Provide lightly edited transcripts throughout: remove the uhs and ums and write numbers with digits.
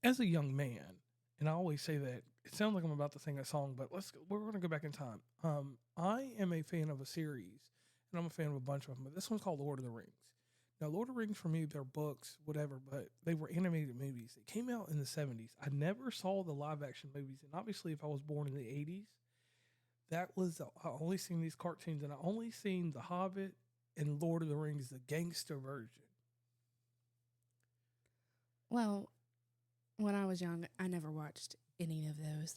as a young man, and I always say that it sounds like I'm about to sing a song, but we're going to go back in time. I am a fan of a series, and I'm a fan of a bunch of them. But this one's called Lord of the Rings. Now, Lord of the Rings for me, they're books, whatever, but they were animated movies. It came out in the 70s. I never saw the live action movies, and obviously, if I was born in the 80s, I only seen these cartoons, and I only seen The Hobbit and Lord of the Rings, the gangster version. Well, when I was young, I never watched any of those.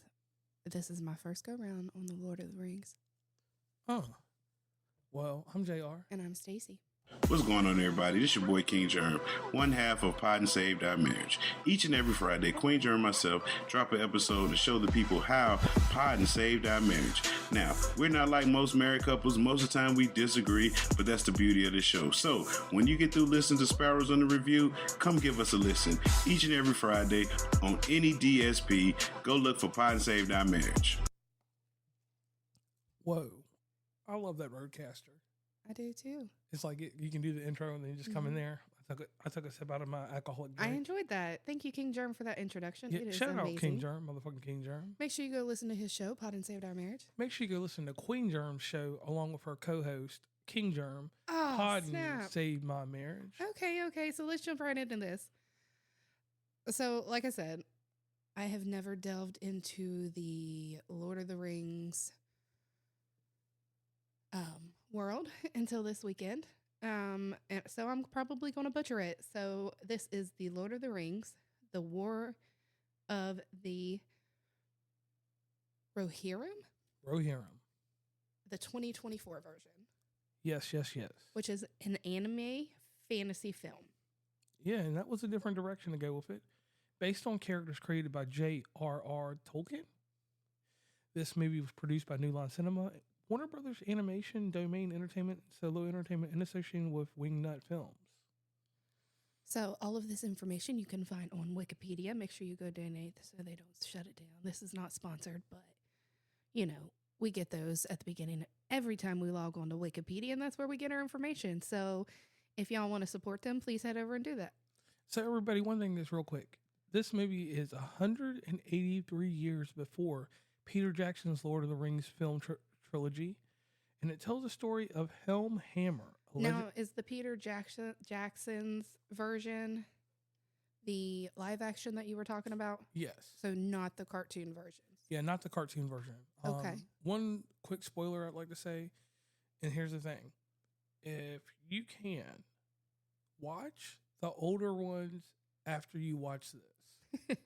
This is my first go round on the Lord of the Rings. Well, I'm J.R. And I'm Stacey. What's going on, everybody? This is your boy King Germ, one half of Pod and Saved Our Marriage. Each and every Friday, Queen Germ and myself drop an episode to show the people how Pod and Saved Our Marriage. Now, we're not like most married couples. Most of the time we disagree, but that's the beauty of the show. So, when you get through listening to Sparrows UnderReview, come give us a listen. Each and every Friday on any DSP, go look for Pod and Saved Our Marriage. Whoa. I love that Roadcaster. I do too. It's like you can do the intro and then you just come in there. I took a sip out of my alcoholic drink. I enjoyed that. Thank you, King Germ, for that introduction. Yeah, it is shout amazing. out King Germ, motherfucking King Germ. Make sure you go listen to his show, Pod and Saved Our Marriage. Make sure you go listen to Queen Germ's show along with her co-host, King Germ. Oh, Pod snap. and Saved My Marriage. Okay. So let's jump right into this. So, like I said, I have never delved into the Lord of the Rings world until this weekend. And so I'm probably going to butcher it. So this is the Lord of the Rings, the War of the Rohirrim, the 2024 version. Yes. Which is an anime fantasy film. Yeah, and that was a different direction to go with it. Based on characters created by J.R.R. Tolkien. This movie was produced by New Line Cinema, Warner Brothers Animation, Domain Entertainment, Solo Entertainment, and associated with Wingnut Films. So all of this information you can find on Wikipedia. Make sure you go donate so they don't shut it down. This is not sponsored, but, we get those at the beginning every time we log on to Wikipedia, and that's where we get our information. So if y'all want to support them, please head over and do that. So everybody, one thing that's real quick. This movie is 183 years before Peter Jackson's Lord of the Rings film trilogy, and it tells the story of Helm Hammer. Now, is the Peter Jackson's version the live action that you were talking about? Yes. So not the cartoon versions? Yeah, not the cartoon version. Okay. One quick spoiler I'd like to say, and here's the thing. If you can, watch the older ones after you watch this.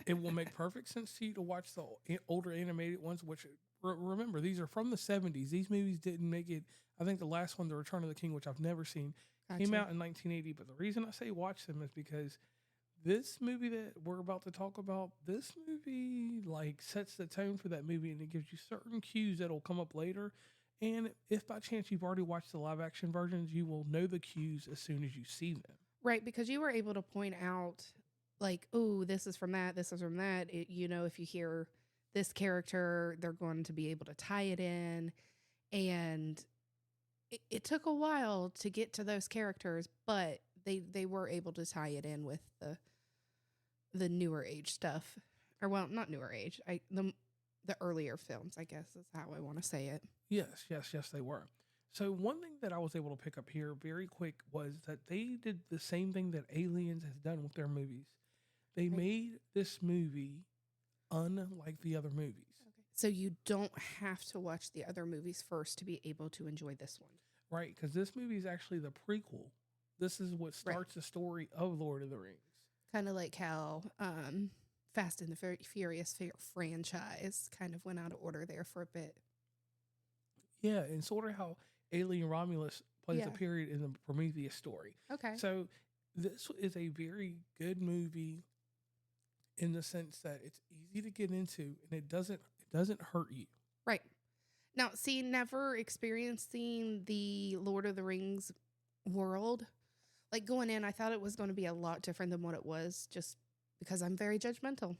It will make perfect sense to you to watch the older animated ones, which, remember, these are from the 70s. These movies didn't make it. I think the last one, The Return of the King, which I've never seen, came out in 1980. But the reason I say watch them is because this movie that we're about to talk about, this movie sets the tone for that movie, and it gives you certain cues that'll come up later. And if by chance you've already watched the live action versions, you will know the cues as soon as you see them. Right, because you were able to point out, this is from that, this is from that. If you hear this character, they're going to be able to tie it in. And it took a while to get to those characters, but they were able to tie it in with the newer age stuff. Or, well, not newer age. The earlier films, I guess is how I want to say it. Yes, they were. So one thing that I was able to pick up here very quick was that they did the same thing that Aliens has done with their movies. They made this movie unlike the other movies. Okay. So you don't have to watch the other movies first to be able to enjoy this one. Right, because this movie is actually the prequel. This is what starts the story of Lord of the Rings. Kind of like how Fast and the Furious franchise kind of went out of order there for a bit. Yeah, and sort of how Alien Romulus plays a period in the Prometheus story. Okay. So this is a very good movie in the sense that it's easy to get into and it doesn't hurt you. Right. Now, see, never experiencing the Lord of the Rings world, going in, I thought it was going to be a lot different than what it was, just because I'm very judgmental.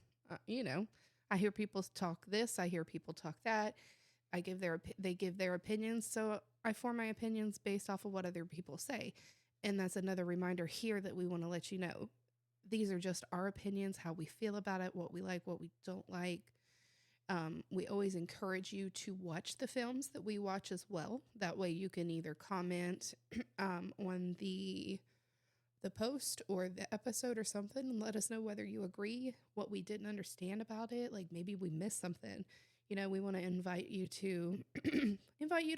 I hear people talk this, I hear people talk that. They give their opinions, so I form my opinions based off of what other people say. And that's another reminder here that we want to let you know. these are just our opinions, how we feel about it, what we like, what we don't like. We always encourage you to watch the films that we watch as well. That way you can either comment on the post or the episode or something and let us know whether you agree, what we didn't understand about it. Like maybe we missed something. You know, we want to invite you to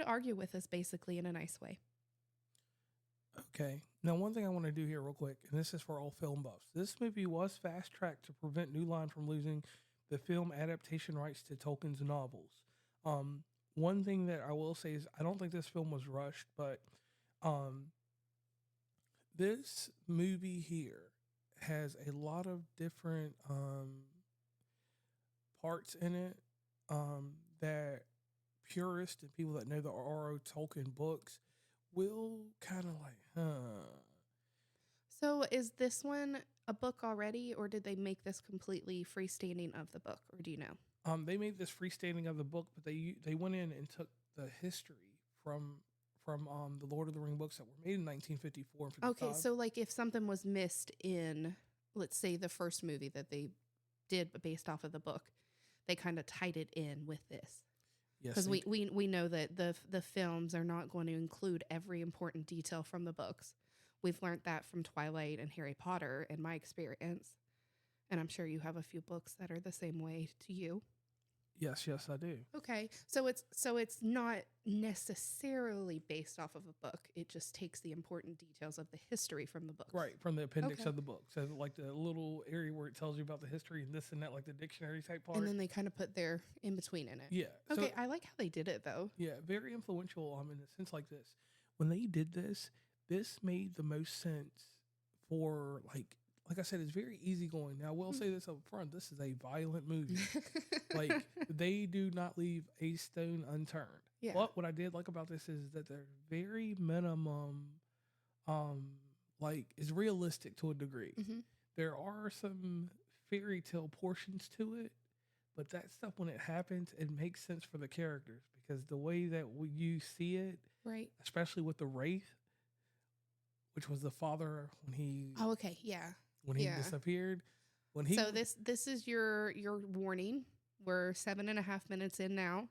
argue with us basically in a nice way. Okay. Now, one thing I want to do here real quick, and this is for all film buffs. This movie was fast-tracked to prevent New Line from losing the film adaptation rights to Tolkien's novels. One thing that I will say is I don't think this film was rushed, but this movie here has a lot of different parts in it that purists and people that know the R.R. Tolkien books will kind of like, So is this one a book already, or did they make this completely freestanding of the book, or do you know? They made this freestanding of the book, but they went in and took the history from the Lord of the Ring books that were made in 1954 and 55. Okay, so like if something was missed in, let's say, the first movie that they did based off of the book, they kind of tied it in with this. Yes, because we know that the films are not going to include every important detail from the books. We've learned that from Twilight and Harry Potter in my experience. And I'm sure you have a few books that are the same way to you. Yes, I do. Okay. So it's not necessarily based off of a book. It just takes the important details of the history from the book. Right, from the appendix Okay. of the book. So like the little area where it tells you about the history and this and that, like the dictionary type part. And then they kind of put their in between in it. Yeah. Okay, So, I like how they did it though. yeah, very influential in a sense like this. When they did this made the most sense for like I said, it's very easygoing. Now, I will say this up front. This is a violent movie. Like, they do not leave a stone unturned. Yeah. But what I did like about this is that they're very minimum, is realistic to a degree. Mm-hmm. There are some fairy tale portions to it, but that stuff, when it happens, it makes sense for the characters because the way that you see it, Right. especially with the Wraith, which was the father when he Oh, okay. Yeah. Yeah. disappeared. So this is your warning. We're 7.5 minutes in now.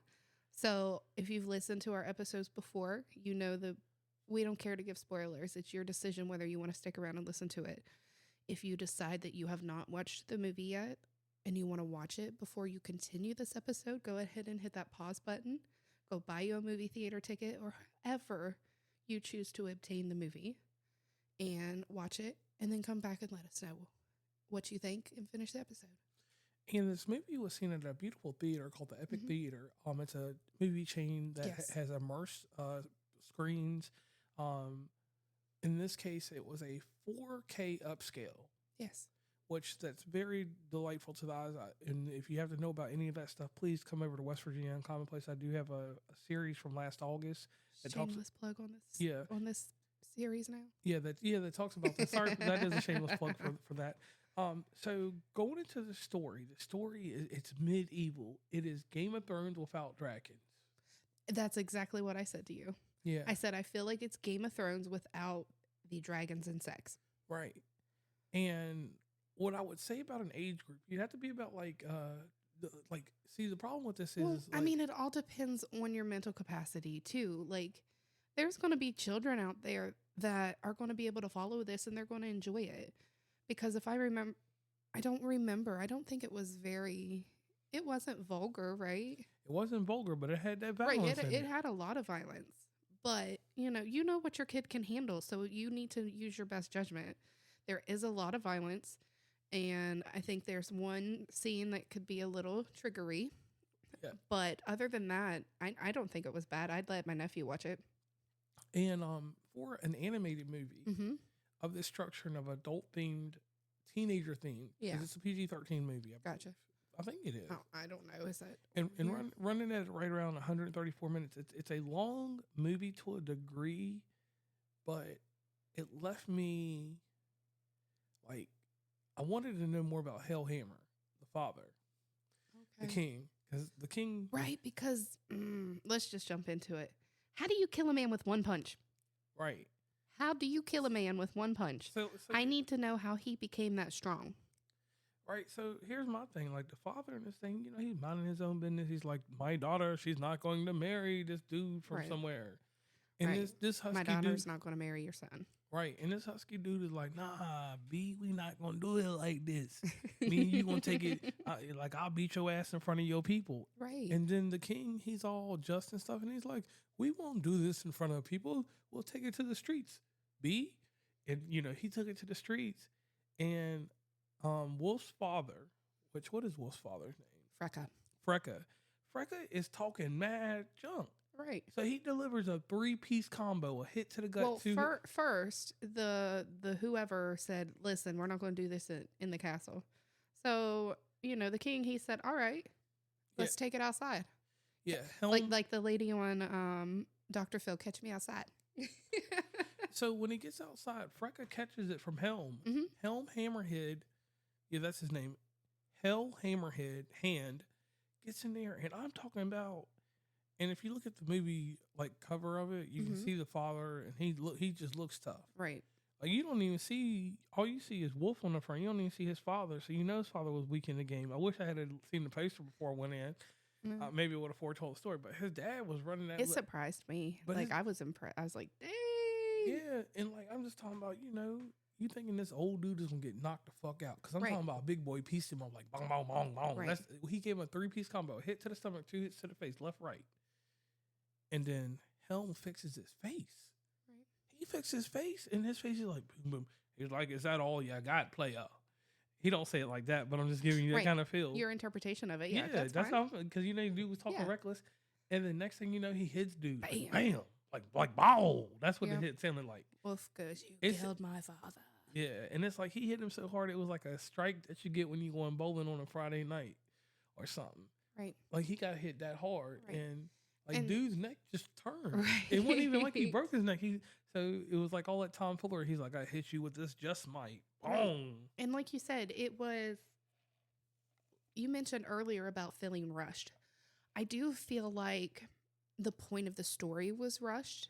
So if you've listened to our episodes before, you know that we don't care to give spoilers. It's your decision whether you want to stick around and listen to it. If you decide that you have not watched the movie yet and you want to watch it before you continue this episode, go ahead and hit that pause button. Go buy you a movie theater ticket or however you choose to obtain the movie and watch it, and then come back and let us know what you think and finish the episode. And this movie was seen at a beautiful theater called the Epic Theater. It's a movie chain that has immersed screens. In this case, it was a 4K upscale. Yes. Which that's very delightful to the eyes. And if you have to know about any of that stuff, please come over to West Virginia Uncommonplace. I do have a series from last August. Shameless plug on this. Yeah. On this series now. That talks about this. Sorry, that is a shameless plug for that. So going into the story it's medieval. It is Game of Thrones without dragons. That's exactly what I said to you. Yeah. I said I feel like it's Game of Thrones without the dragons and sex. Right. And what I would say about an age group, you'd have to be about the problem with this is I mean, it all depends on your mental capacity too. Like, there's going to be children out there that are going to be able to follow this and they're going to enjoy it. Because if I don't think it wasn't vulgar, right? It wasn't vulgar, but it had that violence. Right, it had a lot of violence. But, you know what your kid can handle, so you need to use your best judgment. There is a lot of violence, and I think there's one scene that could be a little triggery. Yeah. But other than that, I don't think it was bad. I'd let my nephew watch it. And for an animated movie of this structure and of adult-themed, teenager-themed, because it's a PG-13 movie. Gotcha. I think it is. Oh, I don't know. Is that? And running at right around 134 minutes. It's a long movie to a degree, but it left me I wanted to know more about Hellhammer, the father, the king, because the king. Right, because let's just jump into it. How do you kill a man with one punch? Right. How do you kill a man with one punch? So I need to know how he became that strong. right. So here's my thing. Like the father in this thing, he's minding his own business. He's like, my daughter, she's not going to marry this dude from Right. somewhere. And Right. this husky My daughter's dude, not going to marry your son. right? And this husky dude is like, nah, B, we not gonna do it like this. Me and you gonna take it. Like I'll beat your ass in front of your people. Right. And then the king, he's all just and stuff, and he's like, we won't do this in front of people. We'll take it to the streets, B. And he took it to the streets, and Wolf's father, what is Wolf's father's name? Freka. Freka is talking mad junk. Right. So he delivers a 3-piece combo, a hit to the gut. Well, first, the whoever said, listen, we're not going to do this in the castle. So, the king, he said, all right, let's take it outside. Yeah. Like the lady on Dr. Phil, Catch Me Outside. So when he gets outside, Freka catches it from Helm. Mm-hmm. Helm Hammerhead, yeah, that's his name. Hell Hammerhead Hand gets in there, and I'm talking about. And if you look at the movie like cover of it, you can see the father, and he just looks tough. Right. Like you don't even see. All you see is Wolf on the front. You don't even see his father, so his father was weak in the game. I wish I had seen the poster before I went in. Mm-hmm. Maybe it would have foretold the story. But his dad was running that. It surprised me. But I was impressed. I was like, dang. Yeah, and like I'm just talking about, you thinking this old dude is gonna get knocked the fuck out? Because I'm talking about Big Boy pieced him up like bong bong bong bong. Right. He gave him a 3-piece combo: hit to the stomach, 2 hits to the face, left, right, and then Helm fixes his face. Right. He fixed his face, and his face is like boom boom. He's like, "Is that all you got, player?" He don't say it like that, but I'm just giving you that kind of feel. Your interpretation of it, yeah, that's how. Because dude was talking reckless, and the next thing you know, he hits dude. Bam. Like bow. That's what the hit sounded like. Wolf goes, you killed my father. Yeah, and it's like he hit him so hard it was like a strike that you get when you going bowling on a Friday night or something. Right. Like he got hit that hard, and dude's neck just turned. Right. It wasn't even like he broke his neck. So it was like all that Tom Fuller. He's like, I hit you with this just might. Boom. Right. And like you said, you mentioned earlier about feeling rushed. I do feel like the point of the story was rushed,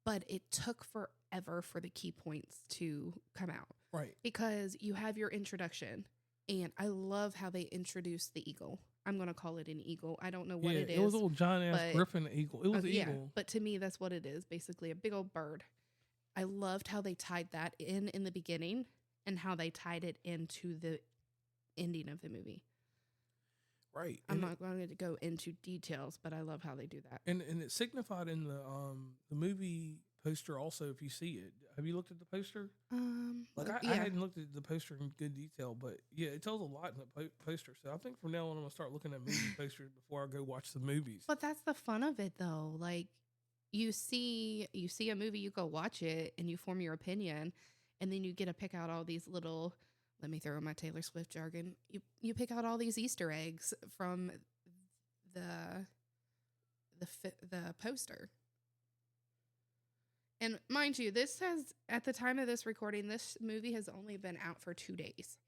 but it took forever for the key points to come out. Right. Because you have your introduction, and I love how they introduced the eagle. I'm going to call it an eagle. I don't know what it is. It was a little giant-ass griffin eagle. It was an eagle. Yeah, but to me, that's what it is, basically a big old bird. I loved how they tied that in the beginning and how they tied it into the ending of the movie. Right. I'm not going to go into details, but I love how they do that. And it signified in the movie poster also, if you see it. Have you looked at the poster? I hadn't looked at the poster in good detail, but yeah, it tells a lot in the poster. So I think from now on I'm gonna start looking at movie posters before I go watch the movies. But that's the fun of it, though. Like you see a movie, you go watch it, and you form your opinion, and then you get to pick out all these little. Let me throw in my Taylor Swift jargon. You pick out all these Easter eggs from the poster. And mind you, at the time of this recording, this movie has only been out for 2 days.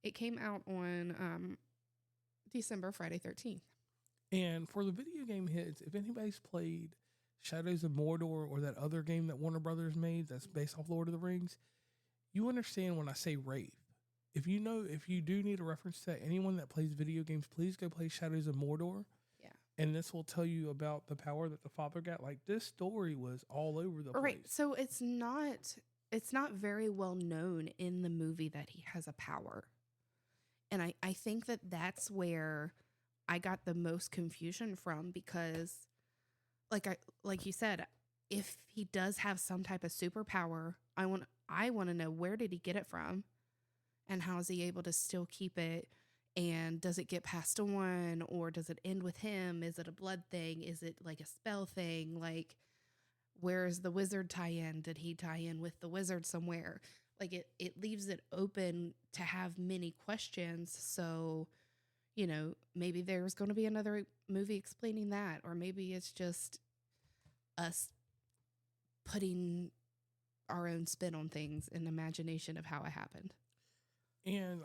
It came out on Friday 13th. And for the video game hits, if anybody's played Shadows of Mordor or that other game that Warner Brothers made that's based off Lord of the Rings, you understand when I say Wraith. If you do need a reference to anyone that plays video games, please go play Shadows of Mordor. Yeah. And this will tell you about the power that the father got. Like this story was all over the place. Right. So it's not very well known in the movie that he has a power. And I think that's where I got the most confusion from, because like you said, if he does have some type of superpower, I want to know, where did he get it from? And how is he able to still keep it? And does it get passed on, or does it end with him? Is it a blood thing? Is it like a spell thing? Like, where's the wizard tie-in? Did he tie in with the wizard somewhere? Like it leaves it open to have many questions. So, maybe there's going to be another movie explaining that, or maybe it's just us putting our own spin on things and imagination of how it happened. And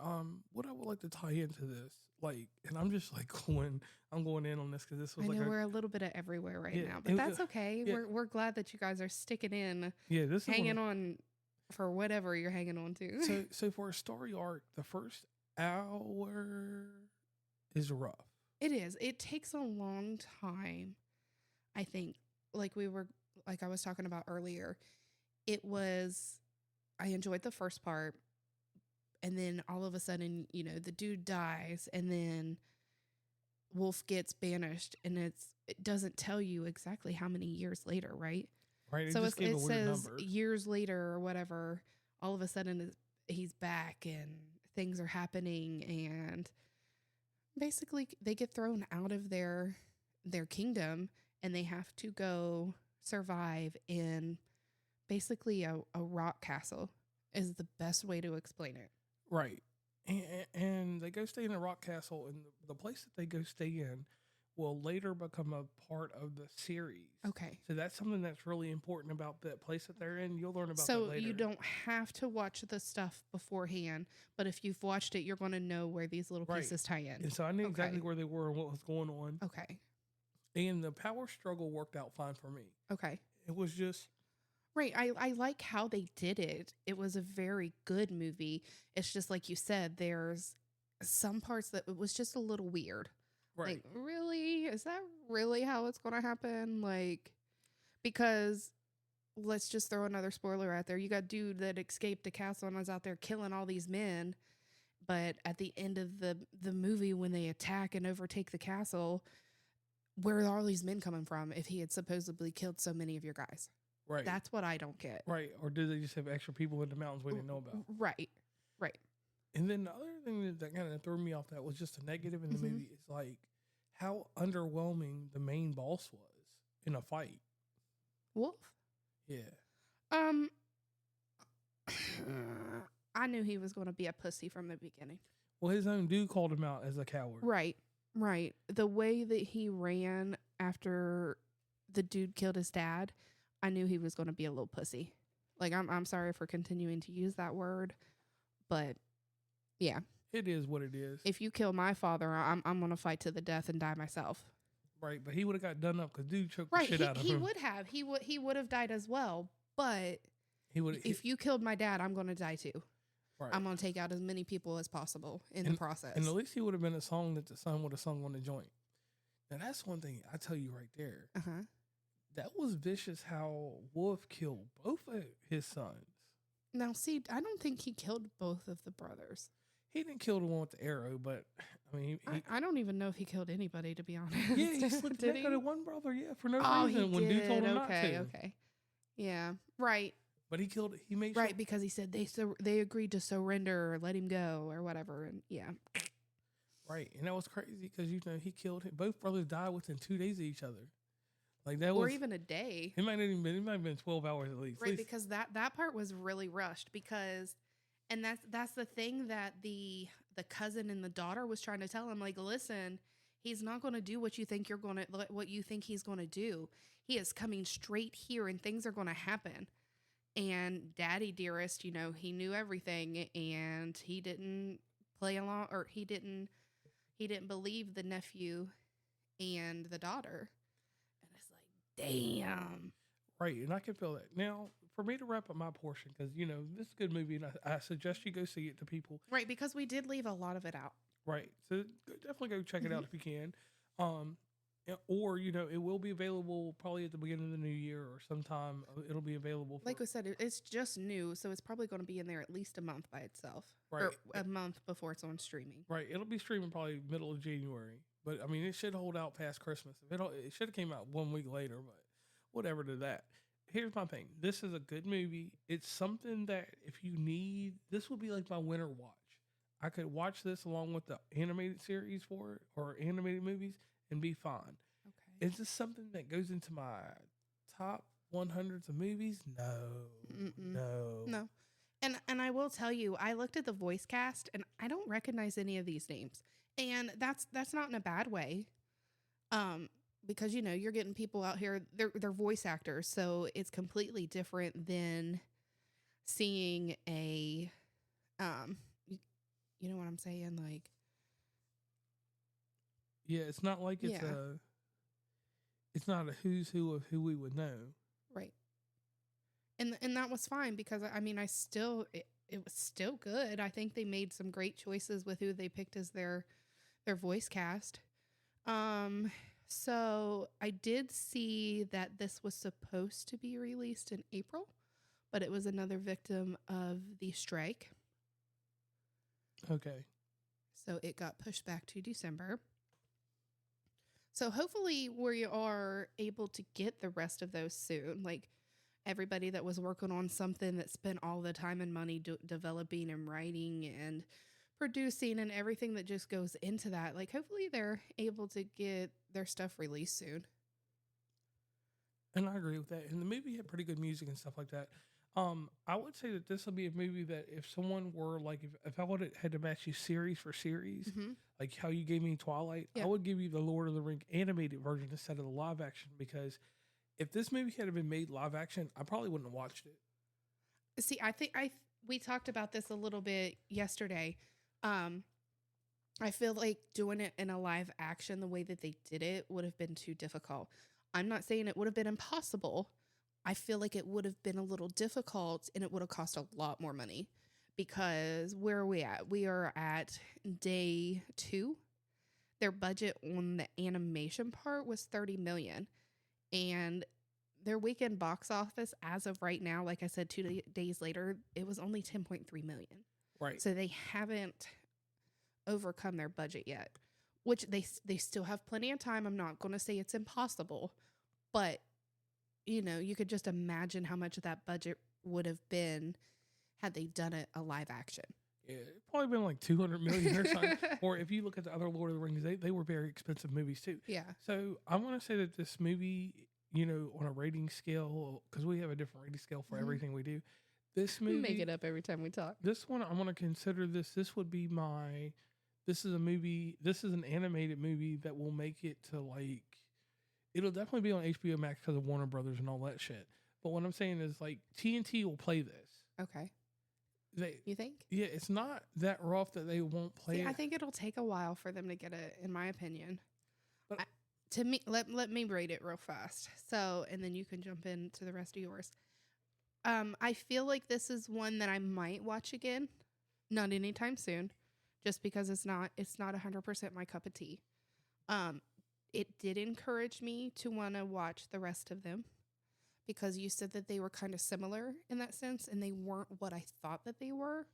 what I would like to tie into this, like, and I'm just like I'm going in on this because this was I like know we're a little bit of everywhere right Yeah, now, but that's okay. yeah. We're glad that you guys are sticking in, yeah, this is hanging on for whatever you're hanging on to. So for a story arc, the first hour is rough. It is. It takes a long time. I think, like I was talking about earlier, I enjoyed the first part, and then all of a sudden, the dude dies, and then Wolf gets banished, and it doesn't tell you exactly how many years later, right? Right. So just gave it a weird says number. years later or whatever, all of a sudden he's back and things are happening, and basically they get thrown out of their kingdom, and they have to go survive in basically a rock castle is the best way to explain it. Right. And they go stay in a rock castle, and the place that they go stay in will later become a part of the series. Okay. So that's something that's really important about that place that they're in. You'll learn about that So later. you don't have to watch the stuff beforehand, but if you've watched it, you're going to know where these little pieces tie in. And so I knew exactly where they were and what was going on. Okay. And the power struggle worked out fine for me. Okay. It was just... Right. I like how they did it. It was a very good movie. It's just like you said, there's some parts that it was just a little weird. Right. Like, really? Is that really how it's going to happen? Like, because let's just throw another spoiler out there. You got dude that escaped a castle and was out there killing all these men. But at the end of the movie, when they attack and overtake the castle, where are all these men coming from if he had supposedly killed so many of your guys? Right. That's what I don't get. Right. Or did they just have extra people in the mountains we didn't know about? Right. Right. And then the other thing that kind of threw me off that was just a negative in the movie is like how underwhelming the main boss was in a fight. Wolf? Yeah. I knew he was going to be a pussy from the beginning. Well, his own dude called him out as a coward. Right. Right. The way that he ran after the dude killed his dad, I knew he was going to be a little pussy. Like, I'm sorry for continuing to use that word, but yeah. It is what it is. If you kill my father, I'm going to fight to the death and die myself. Right, but he would have got done up because dude choked the shit out of him. He would have. He would have died as well, but if you killed my dad, I'm going to die too. Right. I'm going to take out as many people as possible in the process. And at least he would have been a song that the son would have sung on the joint. Now, that's one thing I tell you right there. Uh-huh. That was vicious how Wolf killed both of his sons. Now, see, I don't think he killed both of the brothers. He didn't kill the one with the arrow, but I mean... I don't even know if he killed anybody, to be honest. Yeah, he slipped the neck out of one brother, for no reason. He when did. dude told him not to. Okay. Yeah, right. But he made sure... Right, because he said they agreed to surrender or let him go or whatever, and yeah. Right, and that was crazy because, he killed him. Both brothers died within 2 days of each other. Like that or even a day. It might have been 12 hours at least. Right, because that part was really rushed because, and that's the thing that the cousin and the daughter was trying to tell him. Like, listen, he's not going to do what you think he's going to do. He is coming straight here, and things are going to happen. And Daddy Dearest, he knew everything, and he didn't play along, or he didn't believe the nephew and the daughter. Damn. Right, and I can feel that. Now, for me to wrap up my portion, because, this is a good movie, and I suggest you go see it to people. Right, because we did leave a lot of it out. Right, so definitely go check it out if you can. Or, it will be available probably at the beginning of the new year or sometime. It'll be available. Like we said, it's just new, so it's probably going to be in there at least a month by itself. Right. Or a month before it's on streaming. Right, it'll be streaming probably middle of January. But, I mean, it should hold out past Christmas. It should have came out 1 week later, but whatever to that. Here's my thing. This is a good movie. It's something that if you need, this would be like my winter watch. I could watch this along with the animated series for it or animated movies and be fine. Okay. Is this something that goes into my top 100s of movies? No. And I will tell you, I looked at the voice cast and I don't recognize any of these names. And that's not in a bad way. Because you're getting people out here, they're voice actors, so it's completely different than seeing a You know what I'm saying? Like, Yeah, it's not like it's Yeah. it's not a who's who of who we would know. right. And that was fine because I mean, it was still good. I think they made some great choices with who they picked as their voice cast. So I did see that this was supposed to be released in April, but it was another victim of the strike. Okay. So it got pushed back to December. So hopefully we are able to get the rest of those soon. Like everybody that was working on something that spent all the time and money developing and writing and producing and everything that just goes into that. Like hopefully they're able to get their stuff released soon. And I agree with that. And the movie had pretty good music and stuff like that. I would say that this will be a movie that if someone were like, if I would have had to match you series for series, like how you gave me Twilight, Yeah. I would give you the Lord of the Ring animated version instead of the live action, because if this movie had been made live action, I probably wouldn't have watched it. See, I think we talked about this a little bit yesterday. I feel like doing it in a live action, the way that they did it, would have been too difficult. I'm not saying it would have been impossible. I feel like it would have been a little difficult and it would have cost a lot more money, because where are we at? We are at day 2. Their budget on the animation part was $30 million, and their weekend box office as of right now, like I said, 2 days later, it was only 10.3 million. Right. So they haven't overcome their budget yet, which they still have plenty of time. I'm not going to say it's impossible, but you know, you could just imagine how much of that budget would have been had they done it a live action. Yeah, it probably been like 200 million or something. Or if you look at the other Lord of the Rings, they were very expensive movies too. Yeah. So I want to say that this movie, you know, on a rating scale, because we have a different rating scale for everything we do. This movie, We make it up every time we talk. this one, I want to consider this. This would be my. This is a movie. This is an animated movie that will make it to like. It'll definitely be on HBO Max because of Warner Brothers and all that shit. But what I'm saying is like TNT will play this. Okay. They, You think? yeah, it's not that rough that they won't play See, it. I think it'll take a while for them to get it, in my opinion. But- To me, let me rate it real fast. So, and then you can jump into the rest of yours. I feel like this is one that I might watch again, not anytime soon, just because it's not 100% my cup of tea. It did encourage me to want to watch the rest of them, because you said that they were kind of similar in that sense, and they weren't what I thought that they were.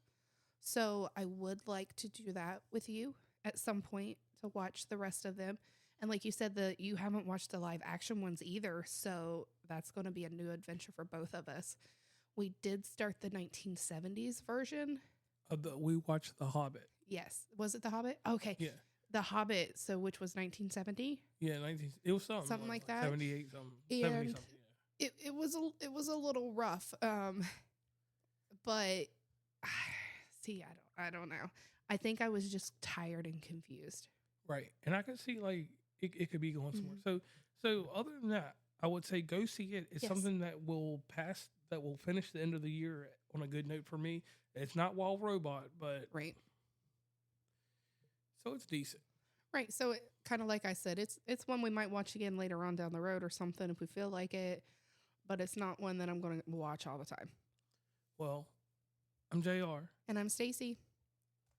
So I would like to do that with you at some point, to watch the rest of them. And like you said, you haven't watched the live action ones either, so that's going to be a new adventure for both of us. We did start the 1970s version. We watched The Hobbit. Yes. Was it The Hobbit? Okay. Yeah. The Hobbit, so which was 1970? Yeah, it was something Like that. 78 something, And 70 something. Yeah. It was a little rough. But see, I don't know. I think I was just tired and confused. Right, and I could see like it could be going somewhere. So other than that, I would say go see it. It's Yes. something that will finish the end of the year on a good note for me. It's not Wild Robot, but Right. so it's decent. Right. So kind of like I said, it's one we might watch again later on down the road or something if we feel like it, but it's not one that I'm going to watch all the time. Well, I'm J.R. And I'm Stacey.